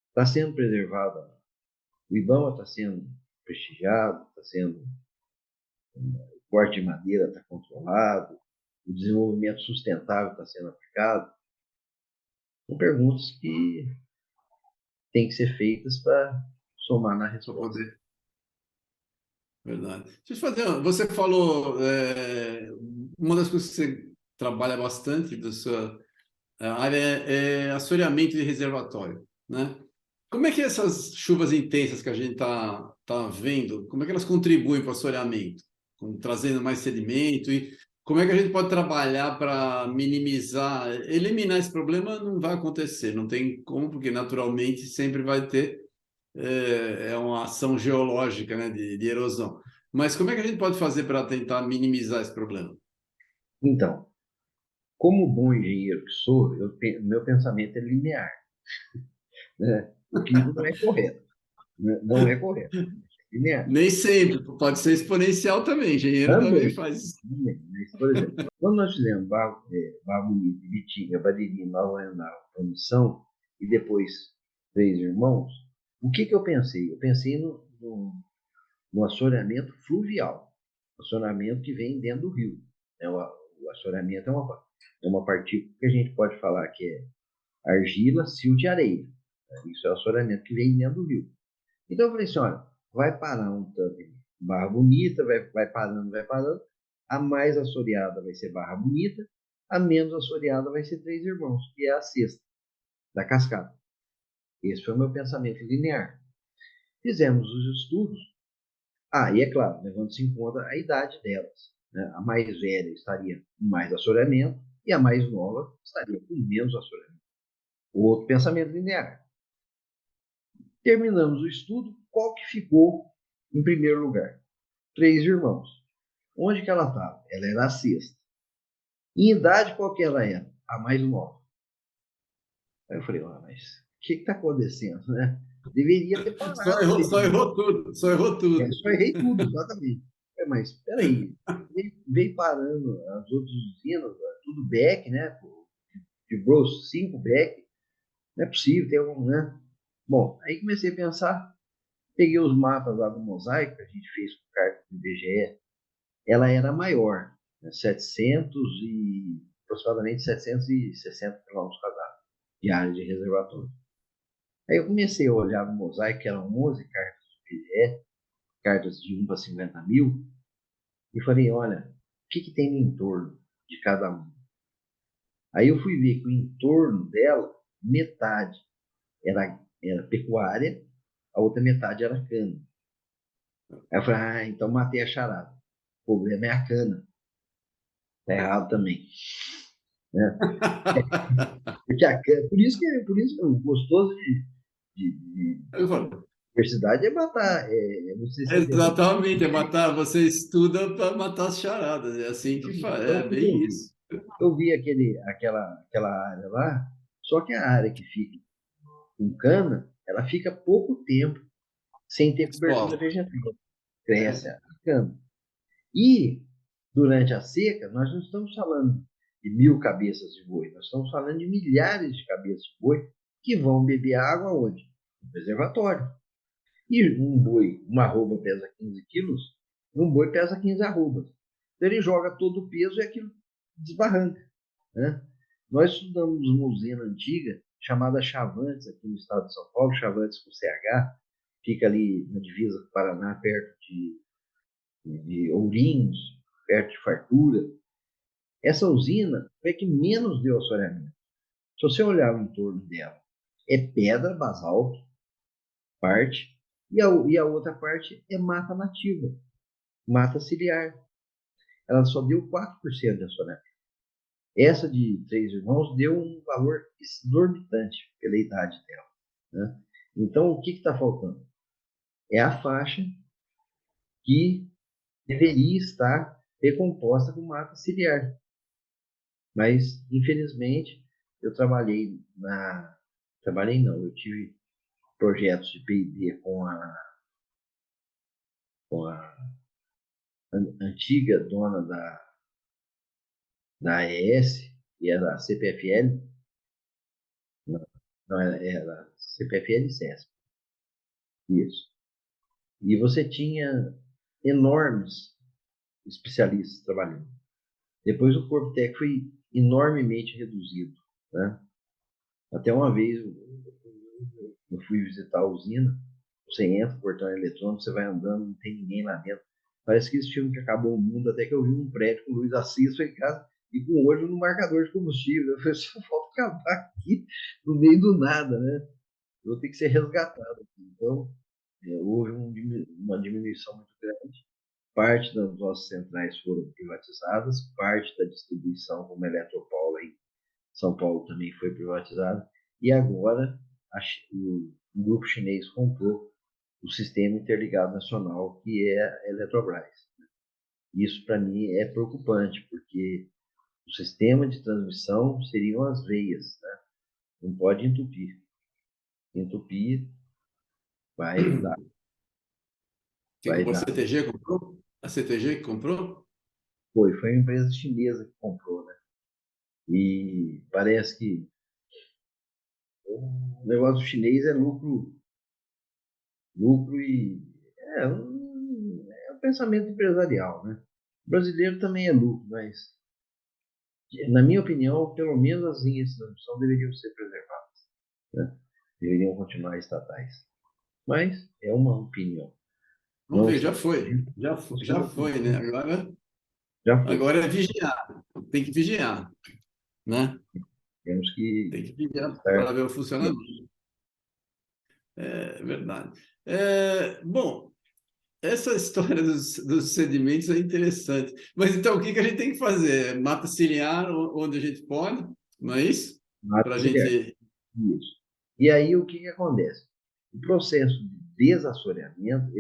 Está sendo preservada? O IBAMA está sendo prestigiado, está sendo, o corte de madeira está controlado, o desenvolvimento sustentável está sendo aplicado. São perguntas que têm que ser feitas para somar na Para resposta. poder. Verdade. Deixa eu fazer. Você falou uma das coisas que você trabalha bastante da sua área é assoreamento de reservatório, né? Como é que essas chuvas intensas que a gente tá vendo, como é que elas contribuem para o assoreamento, trazendo mais sedimento e como é que a gente pode trabalhar para minimizar, eliminar esse problema? Não vai acontecer, não tem como, porque naturalmente sempre vai ter uma ação geológica, né, de erosão. Mas como é que a gente pode fazer para tentar minimizar esse problema? Então, como bom engenheiro que sou, meu pensamento é linear, né? O que não é correto, né? Não é correto, é linear. Nem sempre, pode ser exponencial também. Engenheiro também Também, faz isso. também. Mas, por exemplo, quando nós fizemos Barra Bonita, Ibitinga, Badiri, Nova Renal, Produção, e depois Três Irmãos, o que que eu pensei? Eu pensei no assoreamento fluvial, assoreamento que vem dentro do rio, né? O assoreamento é uma. É uma partícula que a gente pode falar que é argila, silt e areia. Isso é o assoreamento que vem dentro do rio. Então eu falei assim, olha, vai parar um tanto de Barra Bonita, vai parando, vai parando. A mais assoreada vai ser Barra Bonita, a menos assoreada vai ser Três Irmãos, que é a sexta da cascata. Esse foi o meu pensamento linear. Fizemos os estudos. E é claro, levando-se em conta a idade delas. Né? A mais velha estaria com mais assoreamento e a mais nova estaria com menos assoreamento. Outro pensamento linear. Terminamos o estudo, qual que ficou em primeiro lugar? Três Irmãos. Onde que ela estava? Ela era a sexta. Em idade, qual que ela era? A mais nova. Aí eu falei, mas o que está acontecendo, né? Deveria ter parado. Só errou tudo, só errou tudo. Só errei tudo, exatamente. Mas espera aí, veio parando as outras usinas, tudo Beck, né? Quebrou 5 Beck, não é possível, tem algum, né? Bom, aí comecei a pensar, peguei os mapas lá do mosaico que a gente fez com carta do IBGE, ela era maior, né? Aproximadamente 760 quilômetros quadrados de área de reservatório. Aí eu comecei a olhar no mosaico, que eram 11 cartas do IBGE, cartas de 1 para 50 mil, e falei, olha, o que tem no entorno de cada um? Aí eu fui ver que o entorno dela, metade era pecuária, a outra metade era cana. Aí eu falei, então matei a charada. O problema é a cana. Tá errado também. Né? Porque a cana, por isso que o gostoso de universidade é matar, você ser derrotado. Exatamente, é matar, você estuda para matar as charadas, é assim que faz, Então, é bem isso. eu vi aquela área lá, só que a área que fica com cana, ela fica pouco tempo sem ter cobertura Exposta. vegetal. Cresce É. a cana. E, durante a seca, nós não estamos falando de 1.000 cabeças de boi, nós estamos falando de milhares de cabeças de boi que vão beber água onde? No reservatório. E um boi, uma arroba pesa 15 quilos, um boi pesa 15 arrobas. Então ele joga todo o peso e aquilo desbarranca. Né? Nós estudamos uma usina antiga chamada Chavantes, aqui no estado de São Paulo, Chavantes com CH, fica ali na divisa do Paraná, perto de Ourinhos, perto de Fartura. Essa usina foi a que menos deu assoreamento. Se você olhar o entorno dela, é pedra, basalto, parte, e a outra parte é mata nativa, mata ciliar. Ela só deu 4% de assoreamento. Essa de Três Irmãos deu um valor exorbitante pela idade dela. Né? Então, o que está faltando? É a faixa que deveria estar recomposta com mata ciliar. Mas, infelizmente, eu trabalhei não, eu tive projetos de P&D com a antiga dona da AES, que era a CPFL, não era CPFL e CESP, isso. E você tinha enormes especialistas trabalhando. Depois o corpo técnico foi enormemente reduzido. Né? Até uma vez eu fui visitar a usina, você entra, portão eletrônico, você vai andando, não tem ninguém lá dentro. Parece que esse filme que acabou o mundo, até que eu vi um prédio com luz acesa em casa e com o olho no marcador de combustível. Eu falei, só falta acabar aqui no meio do nada, né? Eu vou ter que ser resgatado aqui. Então, houve uma diminuição muito grande. Parte das nossas centrais foram privatizadas, parte da distribuição, como a Eletropaula em São Paulo, também foi privatizada. E agora o grupo chinês comprou o Sistema Interligado Nacional, que é a Eletrobras. Isso, para mim, é preocupante, porque o sistema de transmissão seriam as veias, né? Não pode entupir. Entupir vai dar. Quem Vai comprou a dar. CTG comprou? A CTG que comprou? Foi uma empresa chinesa que comprou, né? E parece que o negócio chinês é lucro, lucro e é um pensamento empresarial, né? O brasileiro também é lucro, mas Na minha opinião, pelo menos as linhas de transmissão deveriam ser preservadas, né? Deveriam continuar estatais. Mas é uma opinião. Vamos Não ver, está já foi, né? já foi. Agora é vigiar, tem que vigiar, né? Temos que Tem que vigiar estar para ver o atentos. funcionamento. É verdade. Bom, essa história dos sedimentos é interessante. Mas então, o que que a gente tem que fazer? Mata ciliar onde a gente pode, não é isso? Para a Auxiliar. gente. Isso. E aí o que que acontece? O processo de desassoreamento,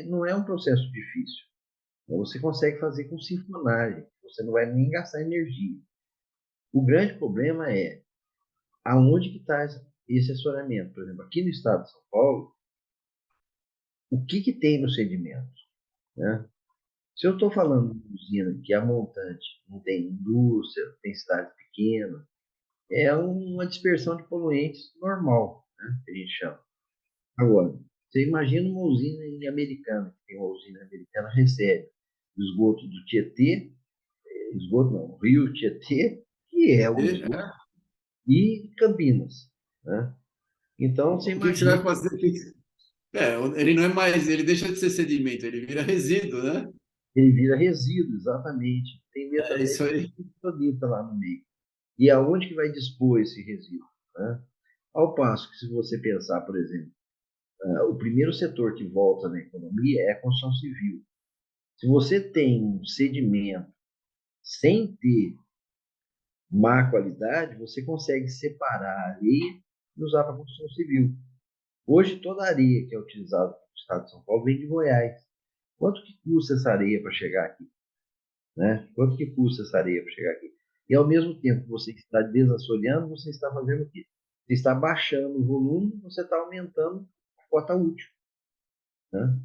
não é um processo difícil. Você consegue fazer com sinfonagem, você não vai nem gastar energia. O grande problema é aonde que está esse assoreamento. Por exemplo, aqui no estado de São Paulo, o que que tem no sedimento, né? Se eu estou falando de uma usina que é montante, não tem indústria, tem cidade pequena, é uma dispersão de poluentes normal, né, que a gente chama. Agora, você imagina uma usina em Americana, que tem uma usina americana, recebe esgoto do Tietê, esgoto não, Rio Tietê, que é o esgoto, É, e Campinas, né? Então, você o que que você vai imagina, fazer? Ele não é mais, ele deixa de ser sedimento, ele vira resíduo, né? ele vira resíduo, exatamente. Tem medo É até isso de aí. criptonita lá no meio. E aonde que vai dispor esse resíduo, né? Ao passo que, se você pensar, por exemplo, o primeiro setor que volta na economia é a construção civil. Se você tem um sedimento sem ter má qualidade, você consegue separar a areia e usar para construção civil. Hoje, toda a areia que é utilizada no estado de São Paulo vem de Goiás. Quanto que custa essa areia para chegar aqui? Né? Quanto que custa essa areia para chegar aqui? E ao mesmo tempo que você está desassoreando, você está fazendo o quê? Você está baixando o volume, você está aumentando a cota útil. Né?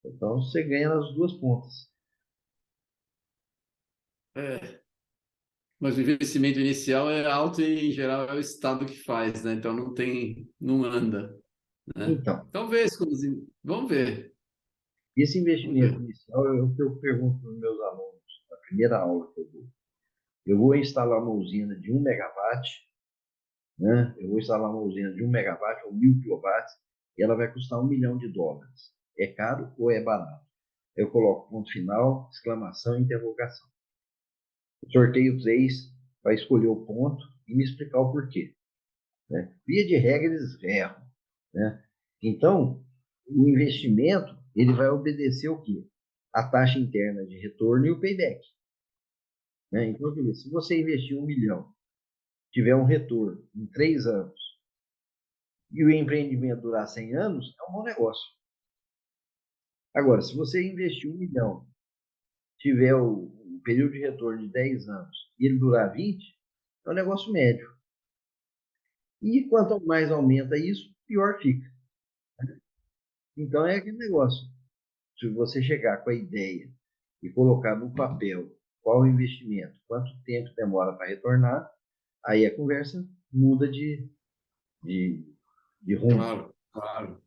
Então você ganha nas duas pontas. É, mas o investimento inicial é alto e, em geral, é o Estado que faz, né? Então não anda, né? Então, Talvez, vamos ver, esse vamos investimento ver. inicial é o que eu pergunto para os meus alunos na primeira aula que eu dou. Eu vou instalar uma usina de 1 megawatt, né? Eu vou instalar uma usina de 1 megawatt ou 1000 quilowatts e ela vai custar US$ 1 milhão. É caro ou é barato? Eu coloco ponto final, exclamação e interrogação. Eu sorteio 3 para escolher o ponto e me explicar o porquê. Né? Via de regra, eles erram. Né? Então, o investimento ele vai obedecer o quê? A taxa interna de retorno e o payback. Né? Então, se você investir 1 milhão, tiver um retorno em 3 anos e o empreendimento durar 100 anos, é um bom negócio. Agora, se você investir 1 milhão, tiver o período de retorno de 10 anos e ele durar 20, é um negócio médio. E quanto mais aumenta isso, pior fica. Então é aquele negócio. Se você chegar com a ideia e colocar no papel qual o investimento, quanto tempo demora para retornar, aí a conversa muda de, de rumo. Claro, claro.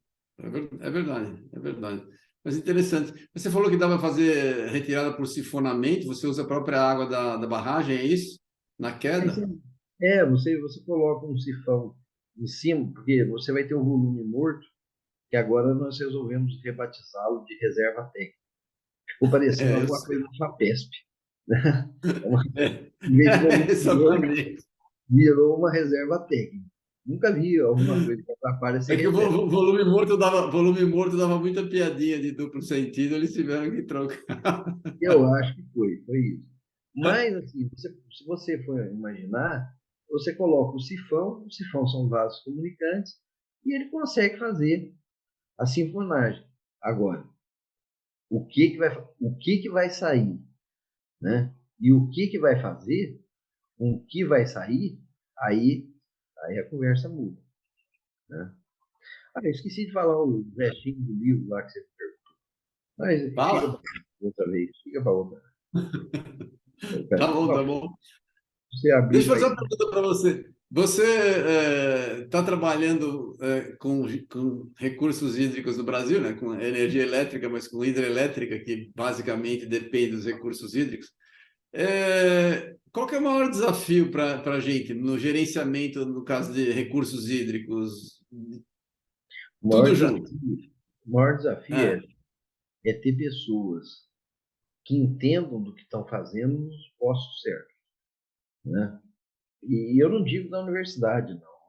É verdade, é verdade. Mas interessante. Você falou que dá para fazer retirada por sifonamento, você usa a própria água da barragem, é isso? Na Aí você, queda? você coloca um sifão em cima, porque você vai ter um volume morto, que agora nós resolvemos rebatizá-lo de reserva técnica. Ficou parecendo Eu alguma sei. coisa da FAPESP. Em vez de volume morto, Exatamente. virou uma reserva técnica. Nunca vi alguma coisa que atrapalhe essa É que o reserva. volume morto dava muita piadinha de duplo sentido, eles tiveram que trocar. Eu acho que foi isso. Mas, assim, se você for imaginar, você coloca o sifão são vasos comunicantes, e ele consegue fazer a sinfonagem. Agora, o que que vai sair, né? E o que vai fazer, com o que vai sair, aí, aí a conversa muda, né? Ah, eu esqueci de falar o restinho do livro lá que você perguntou. Mas fica para Fala. outra vez, fica para outra. Tá Cara, bom, tá bom. você abrir Deixa eu vai. fazer uma pergunta para você. Você está trabalhando com recursos hídricos no Brasil, né? Com energia elétrica, mas com hidrelétrica, que basicamente depende dos recursos hídricos. Qual que é o maior desafio para a gente no gerenciamento, no caso de recursos hídricos? O maior Tudo junto. desafio, o maior desafio É, é ter pessoas que entendam do que estão fazendo nos postos certos, né? E eu não digo da universidade, não. A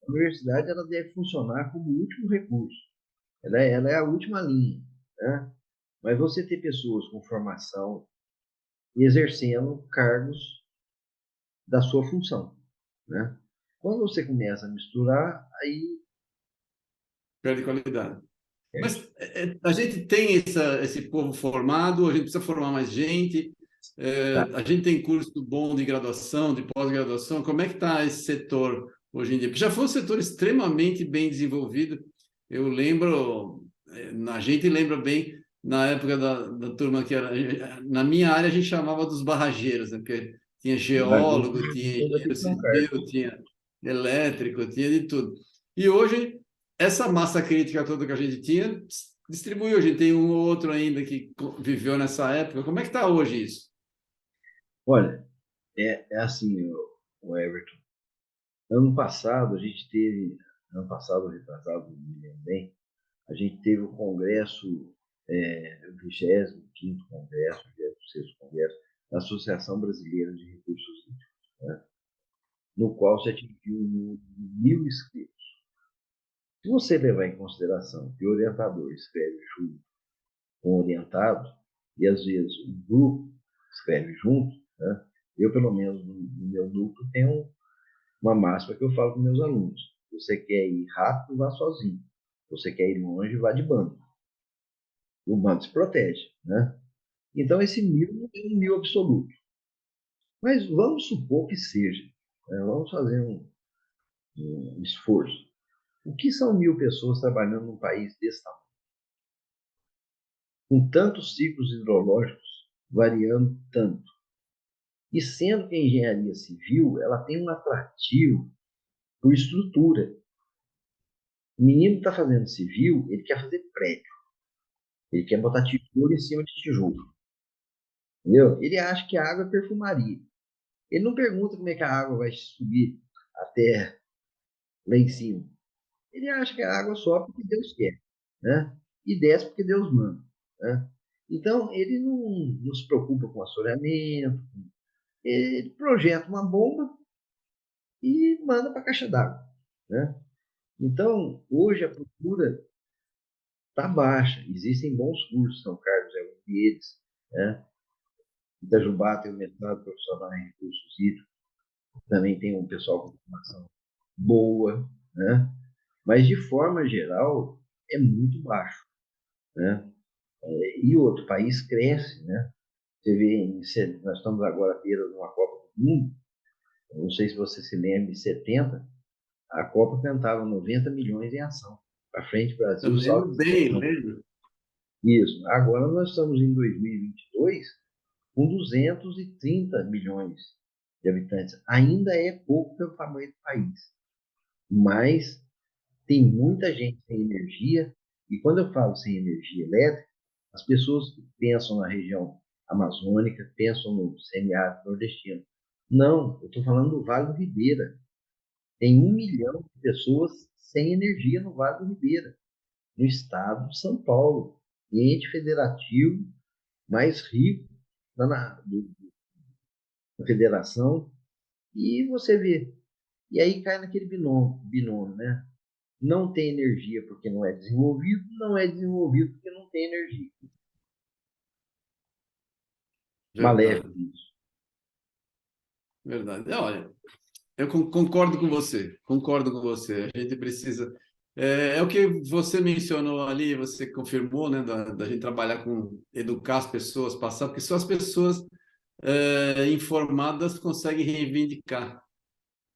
universidade ela deve funcionar como último recurso. Ela é a última linha, né? Mas você ter pessoas com formação e exercendo cargos da sua função, né? Quando você começa a misturar, aí perde qualidade. perde. Mas a gente tem esse povo formado, a gente precisa formar mais gente, Tá? a gente tem curso bom de graduação, de pós-graduação. Como é que está esse setor hoje em dia? Porque já foi um setor extremamente bem desenvolvido. Eu lembro, a gente lembra bem, na época da turma que era. Na minha área, a gente chamava dos barrageiros, né? Porque tinha geólogo, tinha Toda engenheiro questão civil, cargos. tinha elétrico, tinha de tudo. E hoje essa massa crítica toda que a gente tinha, distribuiu. A gente tem um ou outro ainda que viveu nessa época. Como é que está hoje isso? Olha, é assim, o Everton. Ano passado, retrasado, não me lembro bem, a gente teve o congresso, o 25º congresso, 26º congresso da Associação Brasileira de Recursos Hídricos, né? No qual se atingiu 1.000 inscritos. Se você levar em consideração que o orientador escreve junto com o orientado, e às vezes o grupo escreve junto, né? Eu, pelo menos, no meu núcleo, tenho uma máxima que eu falo com meus alunos. Você quer ir rápido, vá sozinho. Você quer ir longe, vá de bando. O bando se protege, né? Então, esse 1.000 não é um 1.000 absoluto. Mas vamos supor que seja, né? Vamos fazer um esforço. O que são 1.000 pessoas trabalhando num país desse tamanho? Com tantos ciclos hidrológicos variando tanto. E sendo que a engenharia civil ela tem um atrativo por estrutura. O menino está fazendo civil, ele quer fazer prédio. Ele quer botar tijolo em cima de tijolo. Entendeu? Ele acha que a água é perfumaria. Ele não pergunta como é que a água vai subir até lá em cima. Ele acha que a água sobe porque Deus quer, né? E desce porque Deus manda, né? Então, ele não se preocupa com assoreamento. Ele projeta uma bomba e manda para a caixa d'água, né? Então, hoje a procura está baixa. Existem bons cursos, São Carlos é um deles, né? Itajubá tem um mestrado profissional em recursos hídricos, também tem um pessoal com formação boa, né? Mas de forma geral é muito baixo, né? E outro o país cresce, né? Você vê, nós estamos agora à beira de uma Copa do Mundo. Eu não sei se você se lembra, em 70, a Copa cantava 90 milhões em ação. Para frente, Eu Brasil, lembro salve. bem, eu lembro. Isso. Agora nós estamos em 2022 com 230 milhões de habitantes. Ainda é pouco pelo tamanho do país, mas tem muita gente sem energia. E quando eu falo sem energia elétrica, as pessoas pensam na região amazônica, pensam no semiárido nordestino. Não, eu estou falando do Vale do Ribeira. Tem 1 milhão de pessoas sem energia no Vale do Ribeira, no estado de São Paulo, ente federativo mais rico da federação. E você vê. E aí cai naquele binômio, né? Não tem energia porque não é desenvolvido, não é desenvolvido porque não tem energia. Maléfico Verdade, isso. verdade. Olha, eu concordo com você, concordo com você. A gente precisa. É o que você mencionou ali, você confirmou, né, da gente trabalhar com educar as pessoas, passar, porque só as pessoas informadas conseguem reivindicar,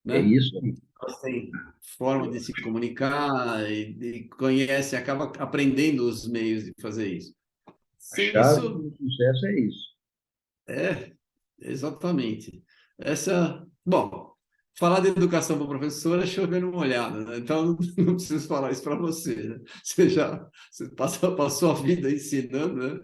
É né? isso aí. Elas têm forma de se comunicar e conhecem, acaba aprendendo os meios de fazer isso. A Sem chave isso, do sucesso é isso. é, exatamente. Bom, falar de educação para professora é chover numa molhado, né? Então não preciso falar isso para você, né? Você passou a vida ensinando, né?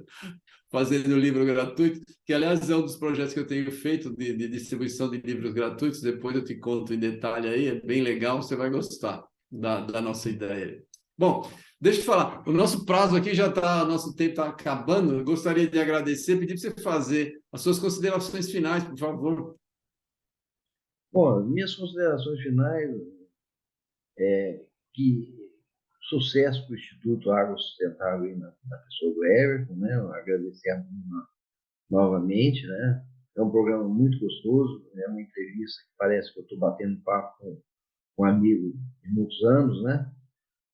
fazendo livro gratuito, que, aliás, é um dos projetos que eu tenho feito de distribuição de livros gratuitos. Depois eu te conto em detalhe aí, é bem legal, você vai gostar da nossa ideia. Bom, deixa eu te falar, o nosso prazo aqui já está, nosso tempo está acabando. Eu gostaria de agradecer, pedir para você fazer as suas considerações finais, por favor. Bom, minhas considerações finais que sucesso para o Instituto Água Sustentável aí na pessoa do Everton, né? Eu agradecer a Bruna novamente, né? É um programa muito gostoso, é uma entrevista que parece que eu estou batendo papo com um amigo de muitos anos, né?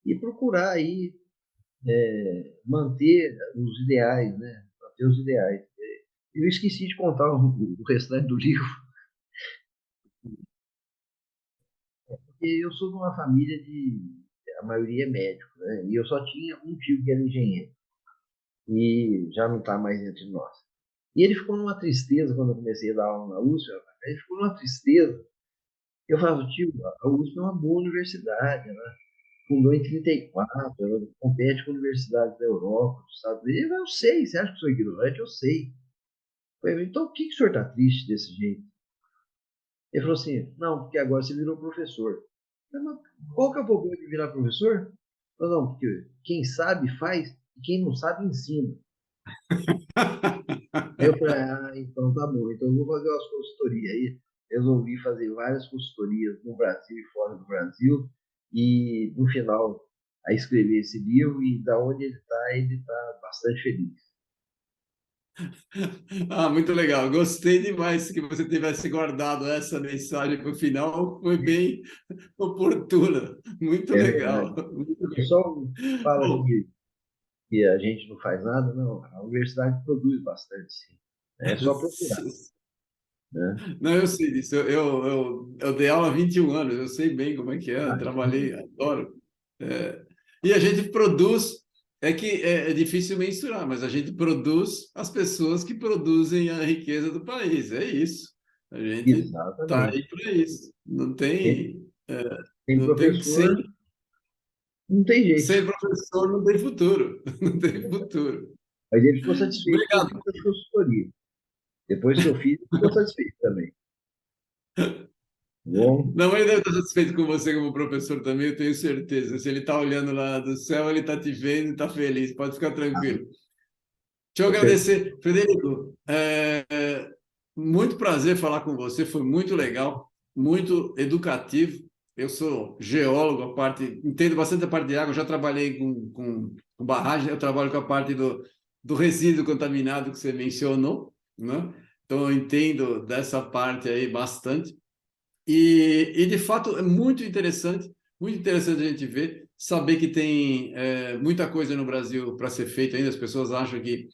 E procurar aí manter os ideais, né? Manter os ideais. Eu esqueci de contar o restante do livro, porque eu sou de uma família a maioria é médico, né? E eu só tinha um tio que era engenheiro, e já não está mais entre nós. E ele ficou numa tristeza quando eu comecei a dar aula na USP, ele ficou numa tristeza. Eu falava, tio, a USP é uma boa universidade, né? Fundou em 34, ela compete com universidades da Europa, dos Estados Unidos. Eu sei, você acha que sou ignorante? Eu sei. Eu falei, então por que o senhor está triste desse jeito? Ele falou assim, não, porque agora você virou professor. Eu falei, mas qual que é o problema de virar professor? Ele falou, não, porque quem sabe faz e quem não sabe ensina. Aí eu falei, então tá bom, então eu vou fazer umas consultorias aí. Resolvi fazer várias consultorias no Brasil e fora do Brasil, e no final a escrever esse livro, e da onde ele está bastante feliz. Ah, muito legal. Gostei demais que você tivesse guardado essa mensagem para o final. Foi bem oportuna. Muito É legal. verdade. Muito O legal. pessoal fala Bom, que a gente não faz nada, não. A universidade produz bastante, sim. É só procurar, né? não, eu sei disso. Eu dei aula há 21 anos. Eu sei bem como é que é. Eu Ah, trabalhei, adoro. É, e a gente produz. É que é difícil mensurar, mas a gente produz as pessoas que produzem a riqueza do país. É isso. A gente está exatamente. aí para isso. Tem, tem Não tem professor, não tem jeito. sem professor não tem futuro. Não tem futuro. Mas ele ficou satisfeito que eu fiz Obrigado. a consultoria. Depois que eu fiz, ele ficou satisfeito também. Tá bom? Não, ele deve estar satisfeito com você como professor também, eu tenho certeza. Se ele está olhando lá do céu, ele está te vendo e está feliz. Pode ficar tranquilo. Deixa eu Com certeza. agradecer. Frederico, muito prazer falar com você, foi muito legal, muito educativo. Eu sou geólogo, entendo bastante a parte de água, já trabalhei com barragem, eu trabalho com a parte do resíduo contaminado que você mencionou, né? Então, eu entendo dessa parte aí bastante. De fato, é muito interessante a gente ver, saber que tem muita coisa no Brasil para ser feita ainda. As pessoas acham que,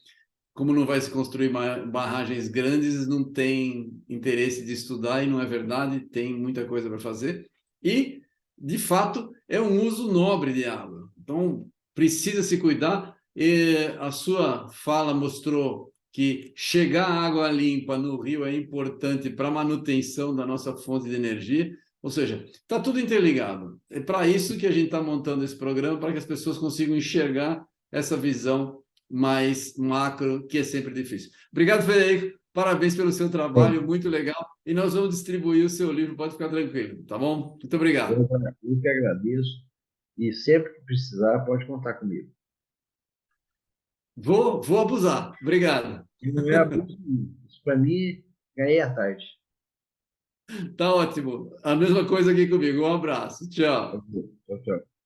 como não vai se construir barragens grandes, não tem interesse de estudar, e não é verdade, tem muita coisa para fazer. E, de fato, é um uso nobre de água. Então, precisa se cuidar. E a sua fala mostrou que chegar água limpa no rio é importante para a manutenção da nossa fonte de energia. Ou seja, está tudo interligado. É para isso que a gente está montando esse programa, para que as pessoas consigam enxergar essa visão mais macro, que é sempre difícil. Obrigado, Frederico. Parabéns pelo seu Bom, trabalho, muito legal. E nós vamos distribuir o seu livro, pode ficar tranquilo, tá bom? Muito obrigado. eu que agradeço. E sempre que precisar, pode contar comigo. Vou abusar. Obrigado. E não é abuso, isso para mim, ganhei a tarde. Tá ótimo. A mesma coisa aqui comigo. Um abraço. Tchau. Tchau, tchau.